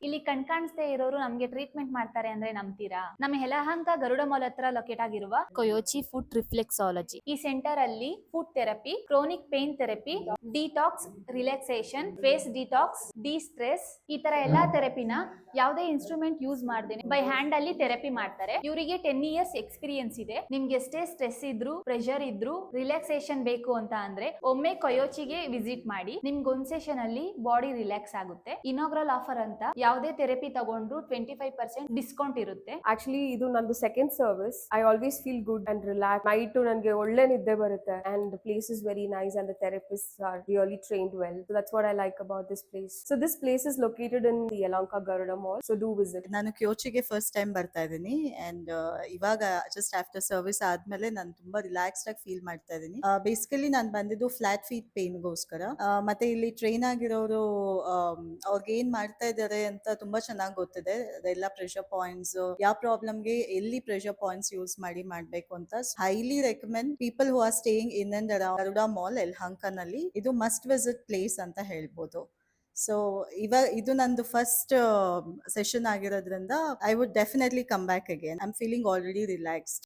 ಇಲ್ಲಿ ಕಣ್ಕಾಣಿಸದೆ ಇರೋರು ನಮ್ಗೆ ಟ್ರೀಟ್ಮೆಂಟ್ ಮಾಡ್ತಾರೆ ಅಂದ್ರೆ ನಂಬ್ತೀರಾ? ನಮ್ಮ ಯಲಹಂಕ ಗರುಡ ಮಾಲ್ ಹತ್ರ ಲೊಕೇಟ್ ಆಗಿರುವ ಕೊಯೋಚಿ ಫುಡ್ ರಿಫ್ಲೆಕ್ಸಾಲಜಿ ಈ ಸೆಂಟರ್ ಅಲ್ಲಿ foot therapy, chronic pain therapy, detox, relaxation, face detox, destress ಈ ತರ ಎಲ್ಲಾ ಥೆರಪಿನ ಯಾವುದೇ ಇನ್ಸ್ಟ್ರೂಮೆಂಟ್ ಯೂಸ್ ಮಾಡದೇನೆ ಬೈ ಹ್ಯಾಂಡ್ ಅಲ್ಲಿ ಥೆರಪಿ ಮಾಡ್ತಾರೆ. ಇವರಿಗೆ 10 ಇಯರ್ಸ್ ಎಕ್ಸ್ಪೀರಿಯನ್ಸ್ ಇದೆ. ನಿಮ್ಗೆ ಎಷ್ಟೇ ಸ್ಟ್ರೆಸ್ ಇದ್ರು, ಪ್ರೆಷರ್ ಇದ್ರು, ರಿಲ್ಯಾಕ್ಸೇಷನ್ ಬೇಕು ಅಂತ ಅಂದ್ರೆ ಒಮ್ಮೆ ಕೊಯೋಚಿಗೆ ವಿಸಿಟ್ ಮಾಡಿ. ನಿಮ್ಗೆ ಒಂದ್ ಸೆಷನ್ ಅಲ್ಲಿ ಬಾಡಿ ರಿಲ್ಯಾಕ್ಸ್ ಆಗುತ್ತೆ. ಇನಾಗ್ರಲ್ ಆಫರ್ ಅಂತ ಯಾವುದೇ ಥೆರಪಿ ತಗೊಂಡ್ರು 25% ಡಿಸ್ಕೌಂಟ್ ಇರುತ್ತೆ. ಆಕ್ಚುಲಿ ಇದು ನಂದು second service. I always feel good and relax. Night ನನಗೆ ಒಳ್ಳೆ ನಿದ್ದೆ ಬರುತ್ತೆ and place is very nice and the therapist are really trained well. So that's what I like about this place. So this place is located in the Yelahanka Garuda mall. So do visit. ನಾನು ಕ್ಯೋಚಿಗೆ first time ಬರ್ತಾ ಇದ್ದೀನಿ and ಇವಾಗ just after service ಆದ್ಮೇಲೆ ನಾನು ತುಂಬಾ relaxed ಆಗಿ feel ಮಾಡ್ತಾ ಇದ್ದೀನಿ. ಬೇಸಿಕಲಿ ನಾನು ಬಂದಿದ್ದು ಫ್ಲಾಟ್ ಫೀಟ್ ಪೇನ್ಗೋಸ್ಕರ. ಮತ್ತೆ ಇಲ್ಲಿ ಟ್ರೈನ್ ಆಗಿರೋರು ಅವ್ರಿಗೆ ಏನ್ ಮಾಡ್ತಾ ಇದ್ದಾರೆ ಅಂತ ತುಂಬಾ ಚೆನ್ನಾಗಿ ಗೊತ್ತಿದೆ. ಅದೆಲ್ಲ ಪ್ರೆಷರ್ ಪಾಯಿಂಟ್ಸ್, ಯಾವ ಪ್ರಾಬ್ಲಮ್ಗೆ ಎಲ್ಲಿ ಪ್ರೆಷರ್ ಪಾಯಿಂಟ್ಸ್ ಯೂಸ್ ಮಾಡಿ ಮಾಡ್ಬೇಕು ಅಂತ. Highly recommend people who are staying in and around Garuda mall ಯಲಹಂಕನಲ್ಲಿ. ಇದು ಮಸ್ಟ್ ವಿಸಿಟ್ ಪ್ಲೇಸ್ ಅಂತ ಹೇಳ್ಬೋದು. ಸೊ ಇವಾಗ ಇದು ನಂದು ಫಸ್ಟ್ ಸೆಷನ್ ಆಗಿರೋದ್ರಿಂದ I would definitely come back again. I am feeling already relaxed.